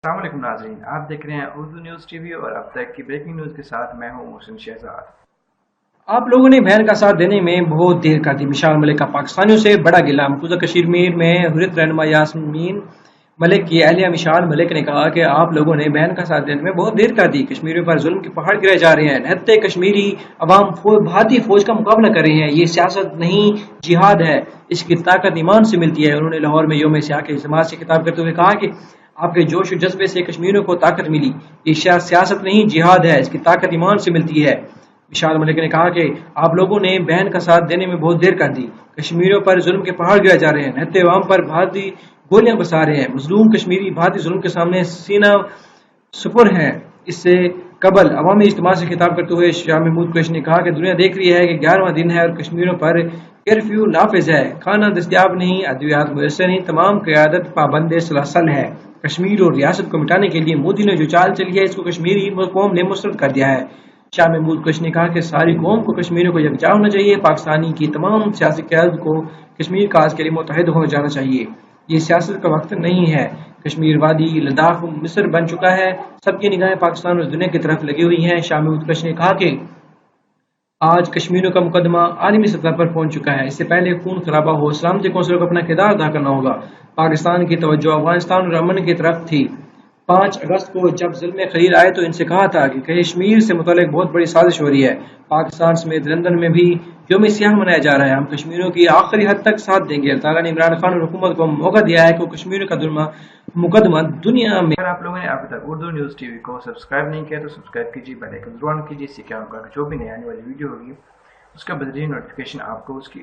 अस्सलाम वालेकुम नाज़रीन, आप देख रहे हैं उर्दू न्यूज़ टीवी और अब तक की ब्रेकिंग न्यूज़ के साथ मैं हूं मोहसिन शहजाद। आप लोगों ने बहन का साथ देने में बहुत देर कर दी। मिशाल मलिक का पाकिस्तानियों से बड़ा गिला। मकबूजा कश्मीर में हुर्रियत रहनुमा यास्मीन मलिक की अहलिया मिशाल मलिक ने कहा कि आप लोगों ने बहन का साथ देने में बहुत देर कर दी। कश्मीरियों पर जुल्म के पहाड़ गिराए जा रहे हैं। निहत्ते कश्मीरी अवाम भारतीय फौज का मुकाबला कर रहे हैं। ये सियासत नहीं, जिहाद है। इसकी ताकत ईमान से मिलती है। उन्होंने लाहौर में यौम सियाह के इज्तिमा से खिताब करते हुए कहा कि आपके जोश और जज्बे से कश्मीरियों को ताकत मिली। ये सियासत नहीं, जिहाद है। इसकी ताकत ईमान से मिलती है। विशाल मलिक ने कहा कि आप लोगों ने बहन का साथ देने में बहुत देर कर दी। कश्मीरियों पर जुल्म के पहाड़ गिराए जा रहे हैं। निहत्ते अवाम पर भारतीय गोलियां बरसा रहे हैं। मजलूम कश्मीरी भारतीय जुल्म के सामने सीना सुपुर हैं। इससे कबल अवामी इज्तिमा से खिताब करते हुए शाह महमूद कुरैशी ने कहा कि दुनिया देख रही है कि 11वां दिन है और कश्मीरियों पर कर्फ्यू नाफिज है। खाना दस्तियाब नहीं, अद्वियात मुयसर नहीं, तमाम क़यादत पाबंद सलासल है। कश्मीर और रियासत को मिटाने के लिए मोदी ने जो चाल चली है, इसको कश्मीरी कौम ने मुस्तरद कर दिया है। शाह महमूद कुरैशी ने कहा कि सारी कौम को कश्मीरियों को यकजा होना चाहिए। पाकिस्तानी की तमाम सियासी क़यादत को कश्मीर काज के लिए मुतहद हो जाना चाहिए। ये सियासत का वक्त नहीं है। कश्मीर वादी लद्दाख मिस्र बन चुका है। सबकी निगाहें पाकिस्तान और दुनिया की तरफ लगी हुई हैं। शाह महमूद कुरैशी ने कहा कि आज कश्मीरियों का मुकदमा आलमी सतह पर पहुंच चुका है। इससे पहले खून खराबा हो, सलामती कौंसिल को अपना किरदार अदा करना होगा। पाकिस्तान की तवज्जो अफगानिस्तान और अमन की तरफ थी। 5 अगस्त को जब ज़ुल्म खलील आए तो इनसे कहा था कि कश्मीर से मुतल्लिक बहुत बड़ी साजिश हो रही है। पाकिस्तान समेत लंदन में भी यौम सियाह मनाया जा रहा है। हम कश्मीरियों की आखिरी हद तक साथ देंगे। अल्लाह ताला ने इमरान खान और हुकूमत को मौका दिया है कि वो कश्मीर का मुकदमा दुनिया में। अगर आप लोगों ने अभी तक उर्दू न्यूज़ टीवी को सब्सक्राइब नहीं किया तो सब्सक्राइब कीजिए, बेल आइकन जरूर ऑन कीजिए। इससे क्या होगा कि जो भी नई आने वाली वीडियो होगी उसका बदरीन नोटिफिकेशन आपको उसकी